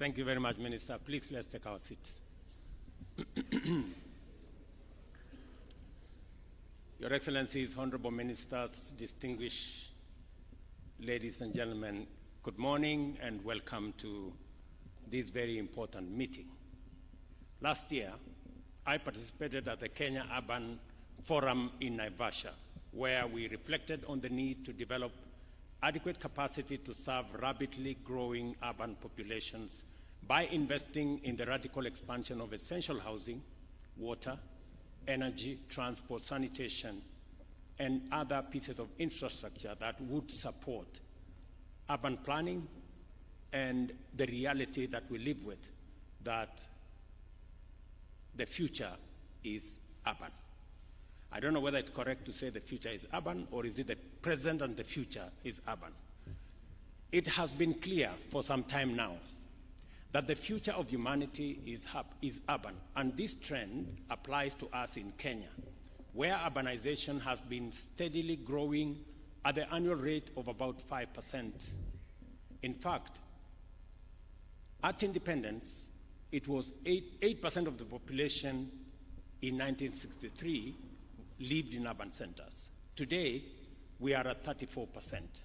Thank you very much, Minister. Please, let's take our seats. Your Excellencies, Honorable Ministers, distinguished ladies and gentlemen, good morning and welcome to this very important meeting. Last year, I participated at the Kenya Urban Forum in Naivasha, where we reflected on the need to develop adequate capacity to serve rapidly growing urban populations by investing in the radical expansion of essential housing, water, energy, transport, sanitation, and other pieces of infrastructure that would support urban planning and the reality that we live with, that the future is urban. I don't know whether it's correct to say the future is urban, or is it the present and the future is urban. It has been clear for some time now that the future of humanity is urban, and this trend applies to us in Kenya, where urbanization has been steadily growing at the annual rate of about 5%. In fact, at independence, it was 8% of the population in 1963 lived in urban centers. Today, we are at 34%.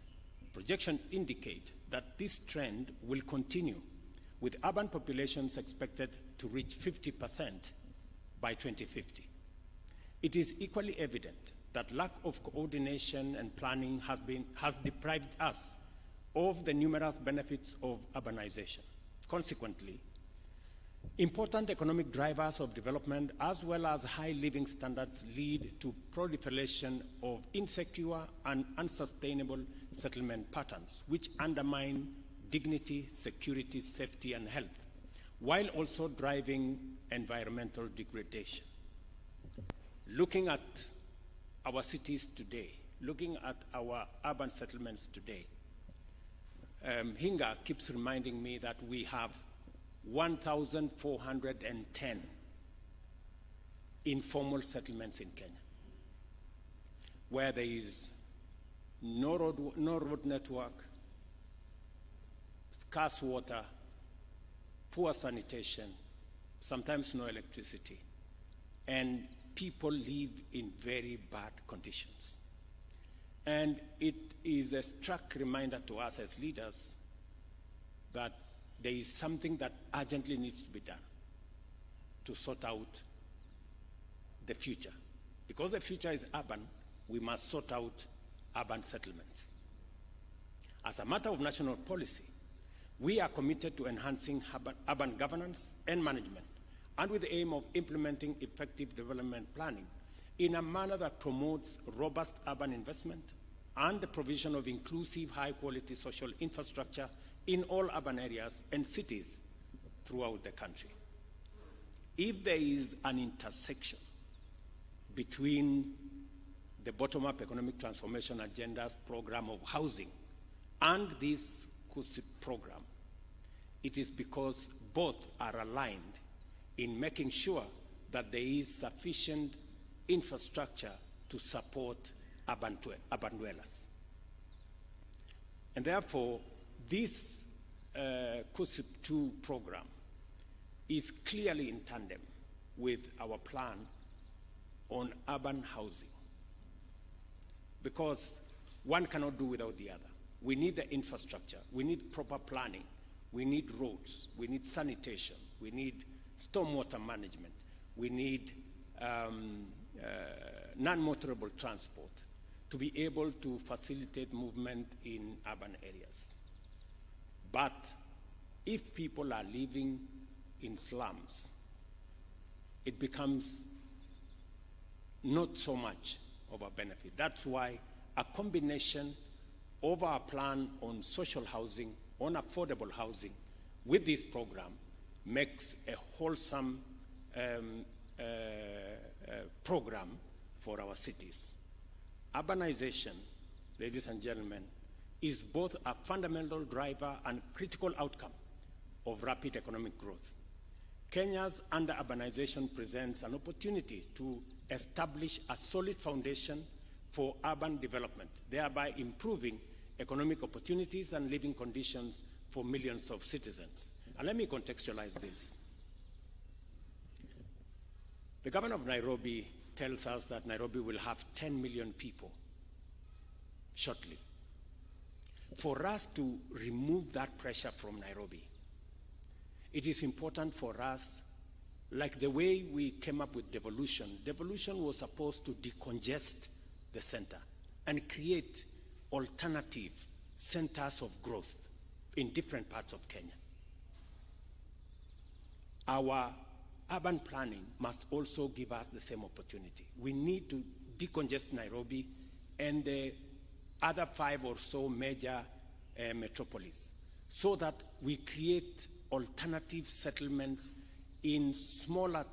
Projections indicate that this trend will continue, with urban populations expected to reach 50% by 2050. It is equally evident that lack of coordination and planning has deprived us of the numerous benefits of urbanization. Consequently, important economic drivers of development as well as high living standards lead to proliferation of insecure and unsustainable settlement patterns, which undermine dignity, security, safety, and health, while also driving environmental degradation. Looking at our cities today, looking at our urban settlements today, Hinga keeps reminding me that we have 1,410 informal settlements in Kenya, where there is no road network, scarce water, poor sanitation, sometimes no electricity, and people live in very bad conditions. And it is a stark reminder to us as leaders that there is something that urgently needs to be done to sort out the future. Because the future is urban, we must sort out urban settlements. As a matter of national policy, we are committed to enhancing urban governance and management, and with the aim of implementing effective development planning in a manner that promotes robust urban investment and the provision of inclusive, high-quality social infrastructure in all urban areas and cities throughout the country. If there is an intersection between the bottom-up economic transformation agenda's program of housing and this KUSSIP program, it is because both are aligned in making sure that there is sufficient infrastructure to support urban dwellers. And therefore, this KUSSIP 2 program is clearly in tandem with our plan on urban housing, because one cannot do without the other. We need the infrastructure, we need proper planning, we need roads, we need sanitation, we need stormwater management, we need non-motorable transport to be able to facilitate movement in urban areas. But if people are living in slums, it becomes not so much of a benefit. That's why a combination of our plan on social housing, on affordable housing, with this program makes a wholesome program for our cities. Urbanization, ladies and gentlemen, is both a fundamental driver and critical outcome of rapid economic growth. Kenya's under-urbanization presents an opportunity to establish a solid foundation for urban development, thereby improving economic opportunities and living conditions for millions of citizens. And let me contextualize this. The governor of Nairobi tells us that Nairobi will have 10 million people shortly. For us to remove that pressure from Nairobi, it is important for us, like the way we came up with devolution. Devolution was supposed to decongest the center and create alternative centers of growth in different parts of Kenya. Our urban planning must also give us the same opportunity. We need to decongest Nairobi and the other 5 or so major metropolis so that we create alternative settlements in smaller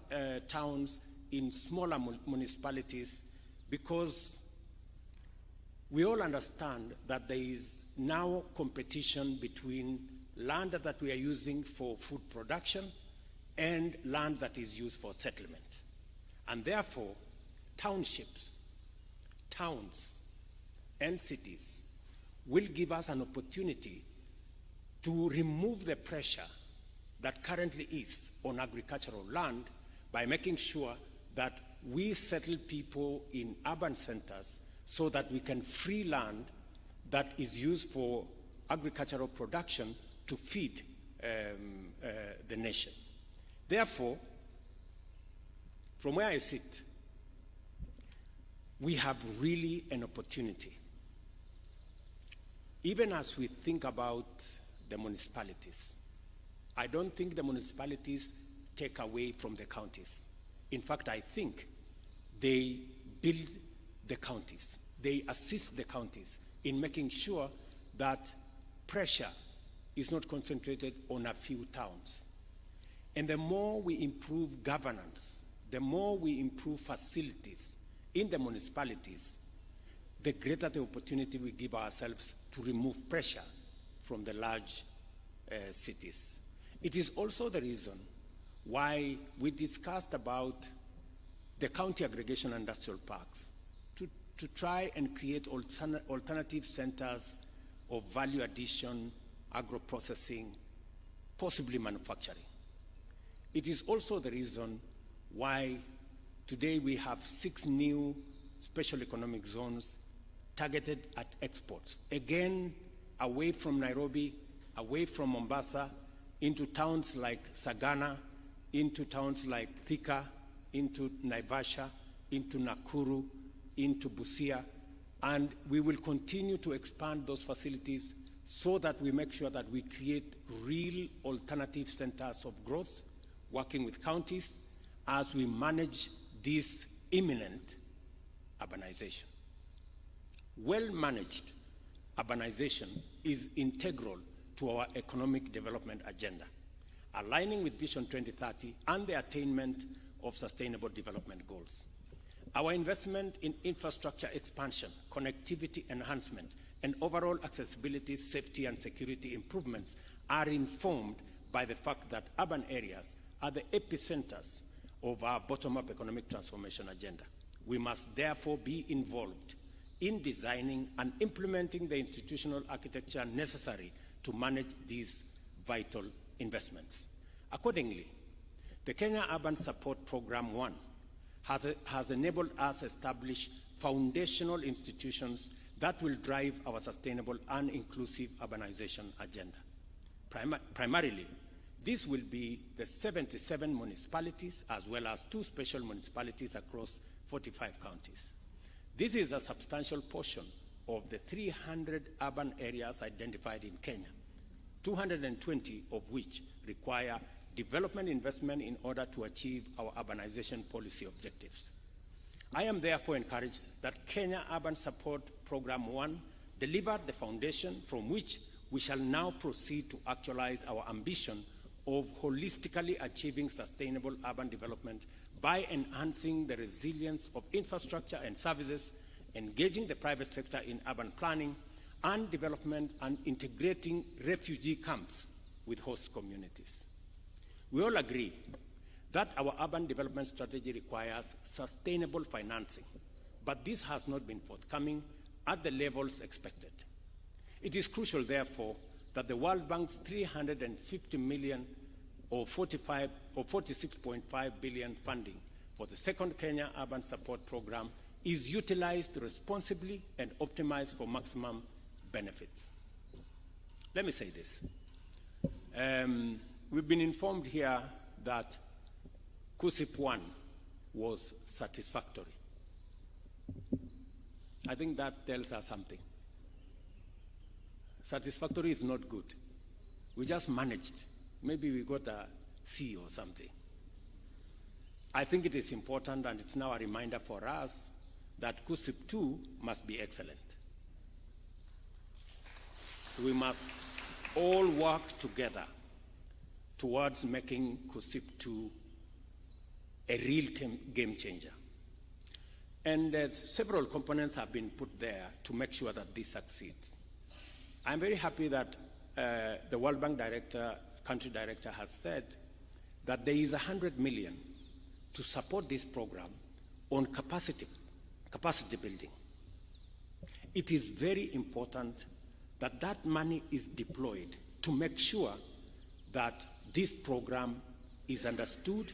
towns, in smaller municipalities, because we all understand that there is now competition between land that we are using for food production and land that is used for settlement. And therefore, townships, towns, and cities will give us an opportunity to remove the pressure that currently is on agricultural land by making sure that we settle people in urban centers so that we can free land that is used for agricultural production to feed the nation. Therefore, from where I sit, we have really an opportunity. Even as we think about the municipalities, I don't think the municipalities take away from the counties. In fact, I think they build the counties. They assist the counties in making sure that pressure is not concentrated on a few towns. And the more we improve governance, the more we improve facilities in the municipalities, the greater the opportunity we give ourselves to remove pressure from the large cities. It is also the reason why we discussed about the county aggregation industrial parks to try and create alternative centers of value addition, agro-processing, possibly manufacturing. It is also the reason why today we have 6 new special economic zones targeted at exports. Again, away from Nairobi, away from Mombasa, into towns like Sagana, into towns like Thika, into Naivasha, into Nakuru, into Busia, and we will continue to expand those facilities so that we make sure that we create real alternative centers of growth, working with counties as we manage this imminent urbanization. Well-managed urbanization is integral to our economic development agenda, aligning with Vision 2030 and the attainment of sustainable development goals. Our investment in infrastructure expansion, connectivity enhancement, and overall accessibility, safety, and security improvements are informed by the fact that urban areas are the epicenters of our bottom-up economic transformation agenda. We must therefore be involved in designing and implementing the institutional architecture necessary to manage these vital investments. Accordingly, the Kenya Urban Support Program 1 has enabled us to establish foundational institutions that will drive our sustainable and inclusive urbanization agenda. Primarily, this will be the 77 municipalities as well as 2 special municipalities across 45 counties. This is a substantial portion of the 300 urban areas identified in Kenya, 220 of which require development investment in order to achieve our urbanization policy objectives. I am therefore encouraged that Kenya Urban Support Program 1 delivered the foundation from which we shall now proceed to actualize our ambition of holistically achieving sustainable urban development by enhancing the resilience of infrastructure and services, engaging the private sector in urban planning and development, and integrating refugee camps with host communities. We all agree that our urban development strategy requires sustainable financing, but this has not been forthcoming at the levels expected. It is crucial, therefore, that the World Bank's 350 million or 46.5 billion funding for the second Kenya Urban Support Program is utilized responsibly and optimized for maximum benefits. Let me say this. We've been informed here that KUSSIP 1 was satisfactory. I think that tells us something. Satisfactory is not good. We just managed. Maybe we got a C or something. I think it is important, and it's now a reminder for us, that KUSSIP 2 must be excellent. We must all work together towards making KUSSIP 2 a real game changer. And several components have been put there to make sure that this succeeds. I'm very happy that the World Bank director, country director, has said that there is 100 million to support this program on capacity building. It is very important that that money is deployed to make sure that this program is understood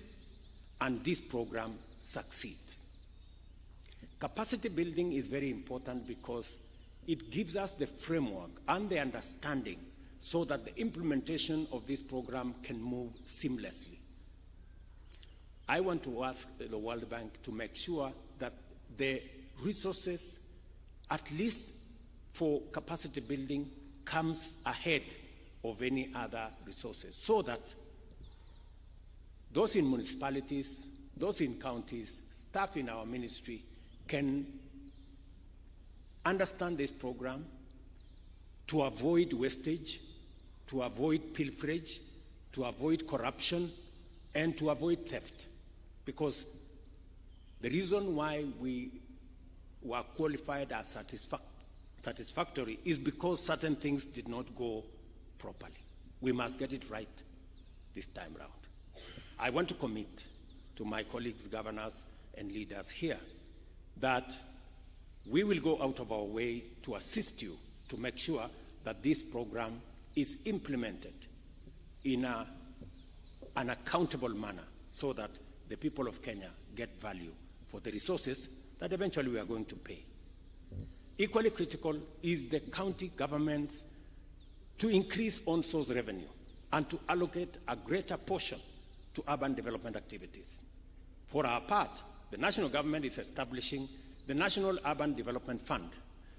and this program succeeds. Capacity building is very important because it gives us the framework and the understanding so that the implementation of this program can move seamlessly. I want to ask the World Bank to make sure that the resources, at least for capacity building, comes ahead of any other resources, so that those in municipalities, those in counties, staff in our ministry can understand this program to avoid wastage, to avoid pilferage, to avoid corruption, and to avoid theft. Because the reason why we were qualified as satisfactory is because certain things did not go properly. We must get it right this time round. I want to commit to my colleagues, governors, and leaders here that we will go out of our way to assist you to make sure that this program is implemented in an accountable manner so that the people of Kenya get value for the resources that eventually we are going to pay. Equally critical is the county governments to increase on-source revenue and to allocate a greater portion to urban development activities. For our part, the national government is establishing the National Urban Development Fund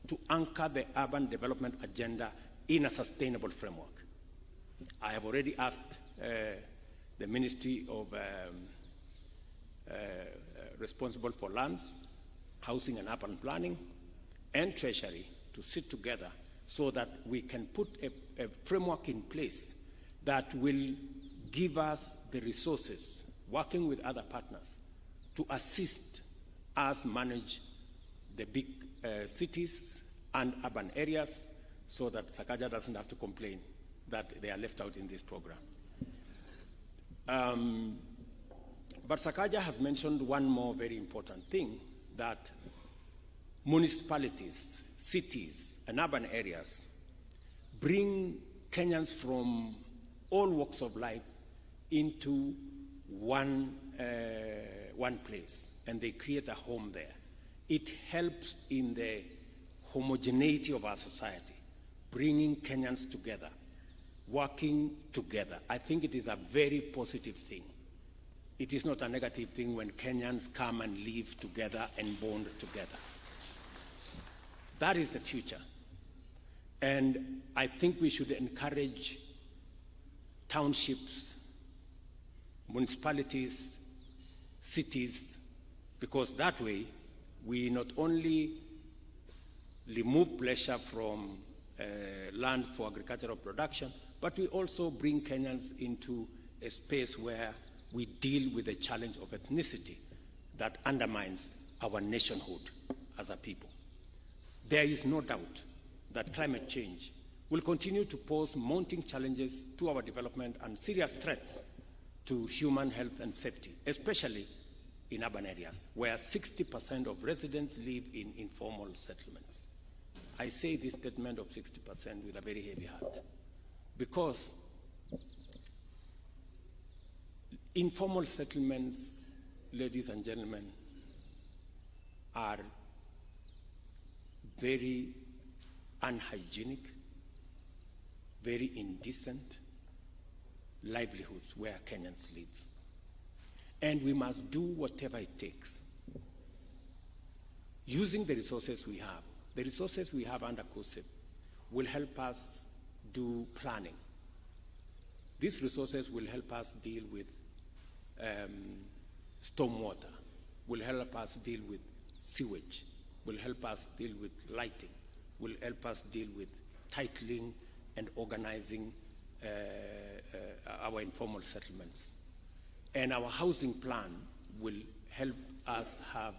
to anchor the urban development agenda in a sustainable framework. I have already asked the Ministry of responsible for lands, housing and urban planning, and Treasury to sit together so that we can put a framework in place that will give us the resources, working with other partners, to assist us manage the big cities and urban areas so that Sakaja doesn't have to complain that they are left out in this program. But Sakaja has mentioned one more very important thing, that municipalities, cities, and urban areas bring Kenyans from all walks of life into one place, and they create a home there. It helps in the homogeneity of our society, bringing Kenyans together, working together. I think it is a very positive thing. It is not a negative thing when Kenyans come and live together and bond together. That is the future. And I think we should encourage townships, municipalities, cities, because that way we not only remove pressure from land for agricultural production, but we also bring Kenyans into a space where we deal with the challenge of ethnicity that undermines our nationhood as a people. There is no doubt that climate change will continue to pose mounting challenges to our development and serious threats to human health and safety, especially in urban areas, where 60% of residents live in informal settlements. I say this statement of 60% with a very heavy heart. because informal settlements, ladies and gentlemen, are very unhygienic, very indecent livelihoods where Kenyans live. And we must do whatever it takes, using the resources we have. The resources we have under COSEP will help us do planning. These resources will help us deal with stormwater, will help us deal with sewage, will help us deal with lighting, will help us deal with titling and organizing our informal settlements. And our housing plan will help us have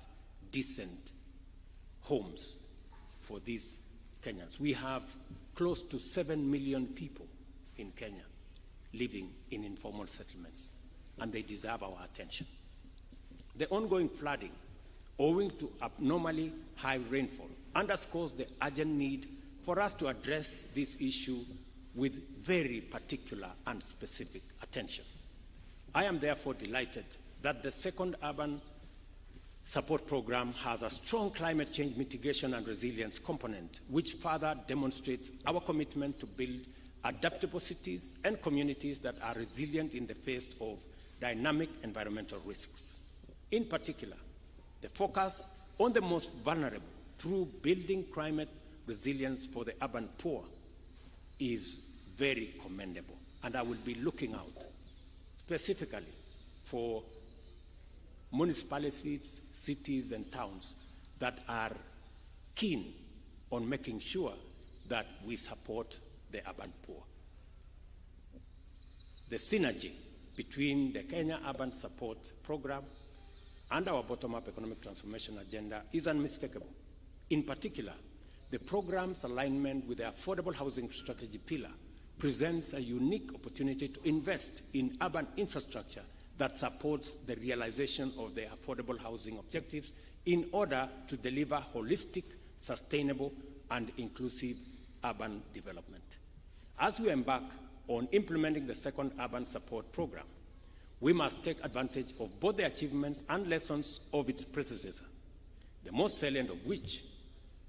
decent homes for these Kenyans. We have close to 7 million people in Kenya living in informal settlements, and they deserve our attention. The ongoing flooding, owing to abnormally high rainfall, underscores the urgent need for us to address this issue with very particular and specific attention. I am therefore delighted that the second urban support program has a strong climate change mitigation and resilience component, which further demonstrates our commitment to build adaptable cities and communities that are resilient in the face of dynamic environmental risks. In particular, the focus on the most vulnerable through building climate resilience for the urban poor is very commendable, and I will be looking out specifically for municipalities, cities, and towns that are keen on making sure that we support the urban poor. The synergy between the Kenya Urban Support Program and our bottom-up economic transformation agenda is unmistakable. In particular, the program's alignment with the affordable housing strategy pillar presents a unique opportunity to invest in urban infrastructure that supports the realization of the affordable housing objectives in order to deliver holistic, sustainable, and inclusive urban development. As we embark on implementing the second urban support program, we must take advantage of both the achievements and lessons of its predecessor, the most salient of which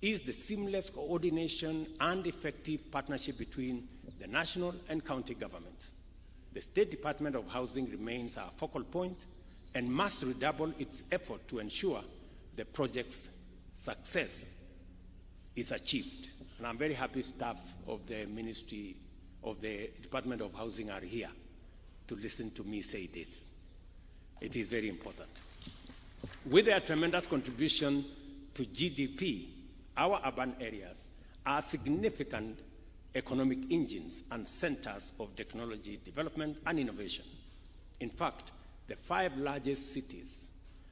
is the seamless coordination and effective partnership between the national and county governments. The State Department of Housing remains our focal point and must redouble its effort to ensure the project's success is achieved. And I'm very happy staff of the Ministry of the Department of Housing are here to listen to me say this. It is very important. With their tremendous contribution to GDP, our urban areas are significant economic engines and centers of technology development and innovation. In fact, the 5 largest cities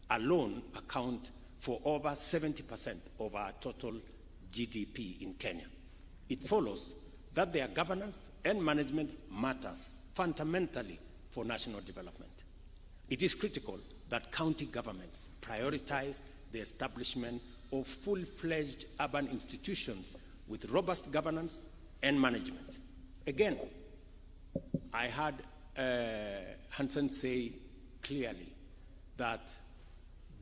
alone account for over 70% of our total GDP in Kenya. It follows that their governance and management matters fundamentally for national development. It is critical that county governments prioritize the establishment of full-fledged urban institutions with robust governance and management. Again, I heard Hansen say clearly that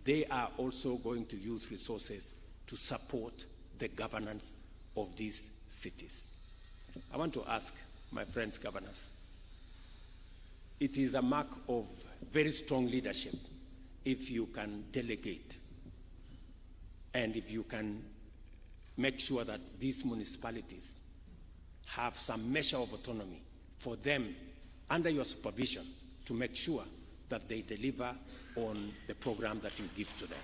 they are also going to use resources to support the governance of these cities. I want to ask my friends governors, it is a mark of very strong leadership if you can delegate and if you can make sure that these municipalities have some measure of autonomy for them under your supervision to make sure that they deliver on the program that you give to them.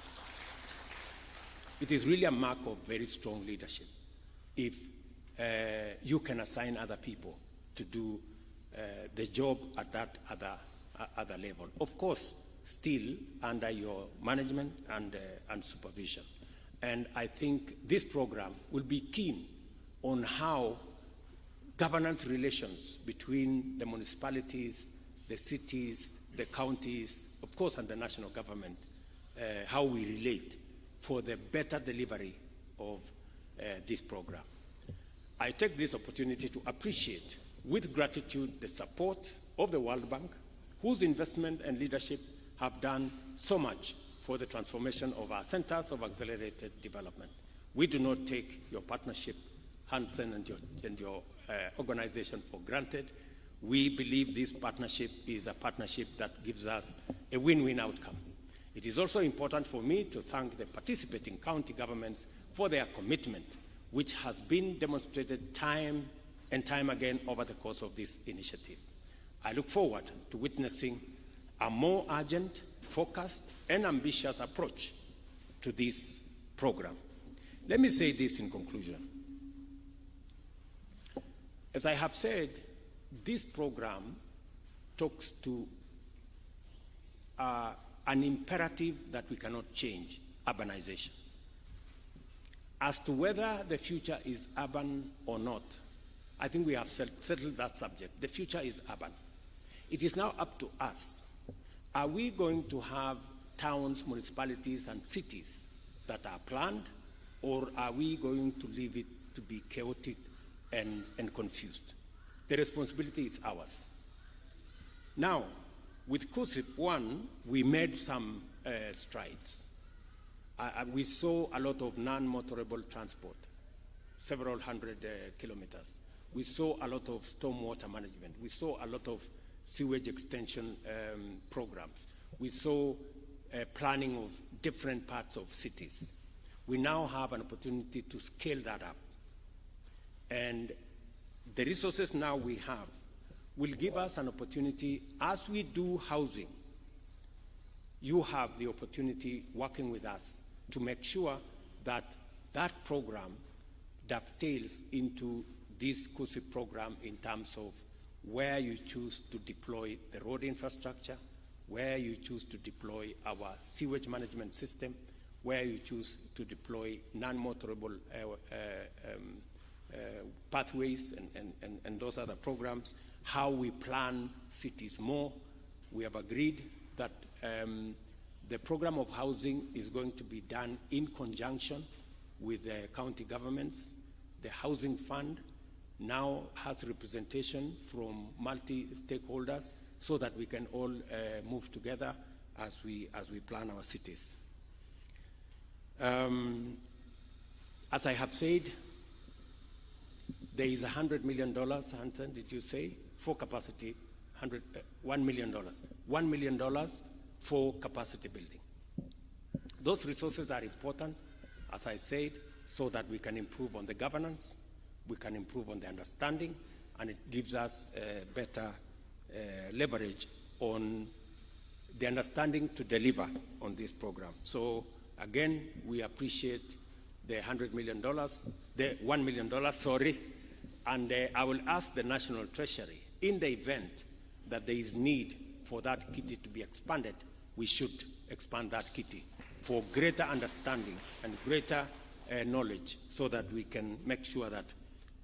It is really a mark of very strong leadership if you can assign other people to do the job at that other level. Of course, still under your management and supervision. And I think this program will be keen on how governance relations between the municipalities, the cities, the counties, of course, and the national government, how we relate for the better delivery of this program. I take this opportunity to appreciate with gratitude the support of the World Bank, whose investment and leadership have done so much for the transformation of our centers of accelerated development. We do not take your partnership, Hansen and your organization, for granted. We believe this partnership is a partnership that gives us a win-win outcome. It is also important for me to thank the participating county governments for their commitment, which has been demonstrated time and time again over the course of this initiative. I look forward to witnessing a more urgent, focused, and ambitious approach to this program. Let me say this in conclusion. As I have said, this program talks to an imperative that we cannot change: urbanization. As to whether the future is urban or not, I think we have settled that subject. The future is urban. It is now up to us. Are we going to have towns, municipalities, and cities that are planned, or are we going to leave it to be chaotic and confused? The responsibility is ours. Now, with KUSIP 1, we made some strides. We saw a lot of non-motorable transport, several hundred kilometers. We saw a lot of stormwater management. We saw a lot of sewage extension programs. We saw planning of different parts of cities. We now have an opportunity to scale that up. And the resources now we have will give us an opportunity. As we do housing, you have the opportunity, working with us, to make sure that that program dovetails into this KUSIP program in terms of where you choose to deploy the road infrastructure, where you choose to deploy our sewage management system, where you choose to deploy non-motorable pathways and those other programs, how we plan cities more. We have agreed that the program of housing is going to be done in conjunction with the county governments. The housing fund now has representation from multi-stakeholders so that we can all move together as we plan our cities. As I have said, there is $100 million, Hansen, did you say, for capacity, $1 million. $1 million for capacity building. Those resources are important, as I said, so that we can improve on the governance, we can improve on the understanding, and it gives us better leverage on the understanding to deliver on this program. So again, we appreciate the $100 million, the $1 million, sorry, and I will ask the National Treasury, in the event that there is need for that kitty to be expanded, we should expand that kitty for greater understanding and greater knowledge, so that we can make sure that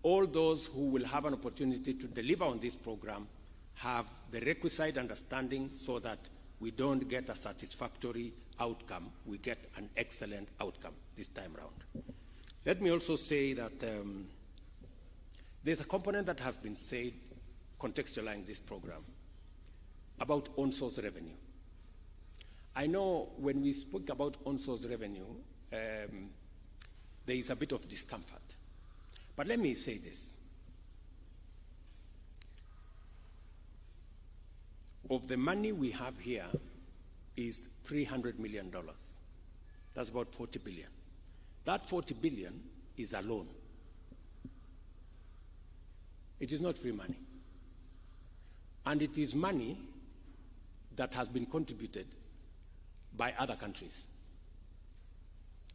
all those who will have an opportunity to deliver on this program have the requisite understanding, so that we don't get a satisfactory outcome, we get an excellent outcome this time around. Let me also say that there's a component that has been said, contextualizing this program, about on-source revenue. I know when we spoke about on-source revenue, there is a bit of discomfort. But let me say this. Of the money we have here is $300 million. That's about 40 billion. That 40 billion is a loan. It is not free money. And it is money that has been contributed by other countries.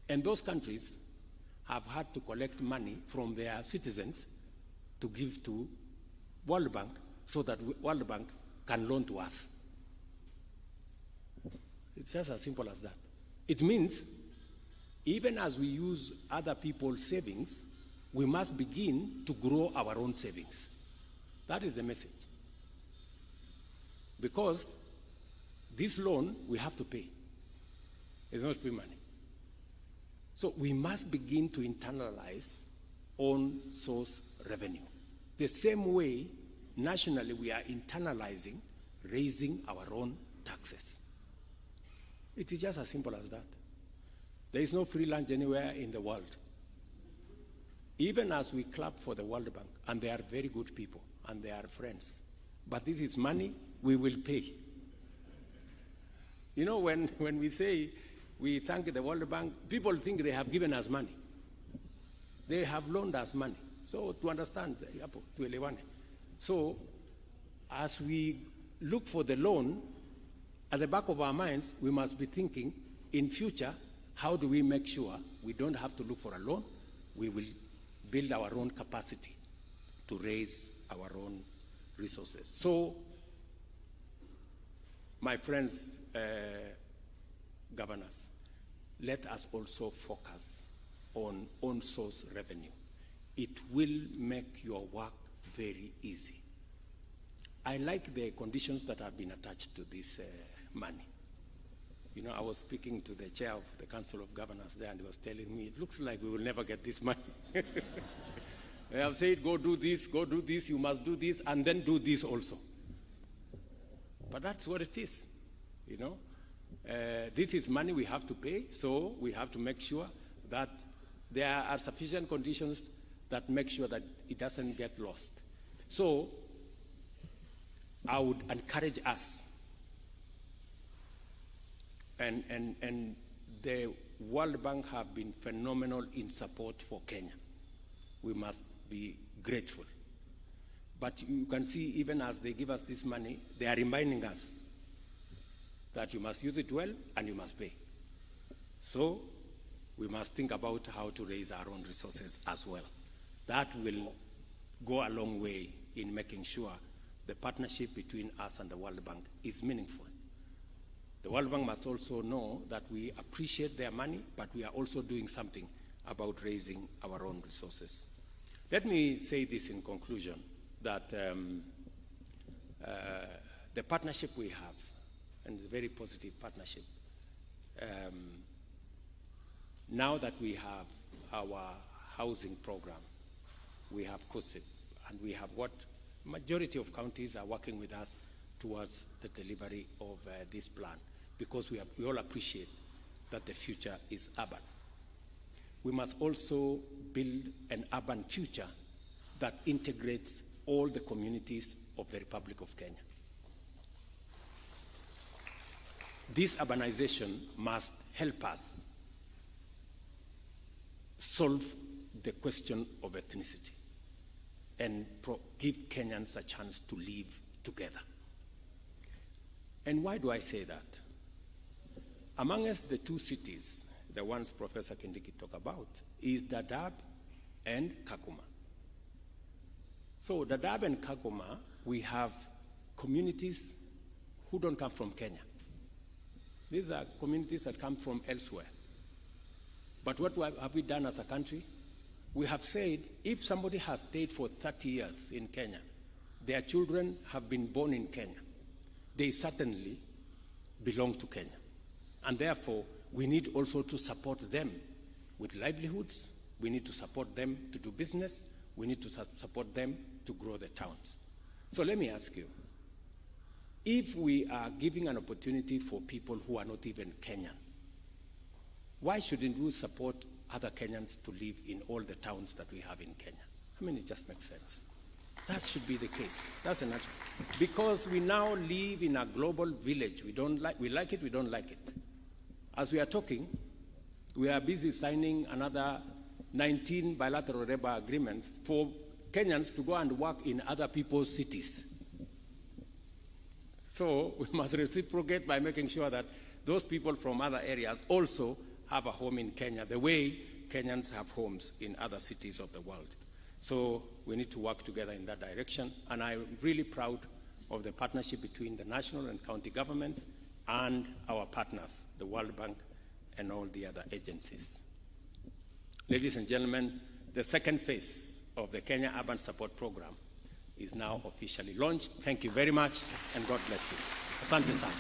And those countries have had to collect money from their citizens to give to World Bank, so that World Bank can loan to us. It's just as simple as that. It means even as we use other people's savings, we must begin to grow our own savings. That is the message. Because this loan we have to pay. It's not free money. So we must begin to internalize own source revenue. The same way nationally we are internalizing raising our own taxes. It is just as simple as that. There is no free lunch anywhere in the world. Even as we clap for the World Bank, and they are very good people, and they are friends, but this is money we will pay. You know, when we say we thank the World Bank, people think they have given us money. They have loaned us money. So to understand, to elewane. So as we look for the loan, at the back of our minds, we must be thinking, in future, how do we make sure we don't have to look for a loan? We will build our own capacity to raise our own resources. So, my friends, governors, let us also focus on on-source revenue. It will make your work very easy. I like the conditions that have been attached to this money. You know, I was speaking to the chair of the Council of Governors there, and he was telling me, it looks like we will never get this money. They have said, go do this, you must do this, and then do this also. But that's what it is, you know. This is money we have to pay, so we have to make sure that there are sufficient conditions that make sure that it doesn't get lost. So I would encourage us, and the World Bank have been phenomenal in support for Kenya. We must be grateful. But you can see, even as they give us this money, they are reminding us that you must use it well and you must pay. So we must think about how to raise our own resources as well. That will go a long way in making sure the partnership between us and the World Bank is meaningful. The World Bank must also know that we appreciate their money, but we are also doing something about raising our own resources. Let me say this in conclusion, that the partnership we have, and it's a very positive partnership, now that we have our housing program, we have COSIP, and we have what majority of counties are working with us towards the delivery of this plan, because we all appreciate that the future is urban. We must also build an urban future that integrates all the communities of the Republic of Kenya. This urbanization must help us solve the question of ethnicity and give Kenyans a chance to live together. And why do I say that? Amongst the two cities, the ones Professor Kindiki talked about, is Dadaab and Kakuma. So Dadaab and Kakuma, we have communities who don't come from Kenya. These are communities that come from elsewhere. But what have we done as a country? We have said, if somebody has stayed for 30 years in Kenya, their children have been born in Kenya, they certainly belong to Kenya. And therefore, we need also to support them with livelihoods. We need to support them to do business. We need to support them to grow the towns. So let me ask you, if we are giving an opportunity for people who are not even Kenyan, why shouldn't we support other Kenyans to live in all the towns that we have in Kenya? I mean, it just makes sense. That should be the case. That's the natural. Because we now live in a global village. We like it, we don't like it. As we are talking, we are busy signing another 19 bilateral labor agreements for Kenyans to go and work in other people's cities. So we must reciprocate by making sure that those people from other areas also have a home in Kenya, the way Kenyans have homes in other cities of the world. So we need to work together in that direction, and I'm really proud of the partnership between the national and county governments and our partners, the World Bank and all the other agencies. Ladies and gentlemen, the second phase of the Kenya Urban Support Program is now officially launched. Thank you very much, and God bless you. Asante sana.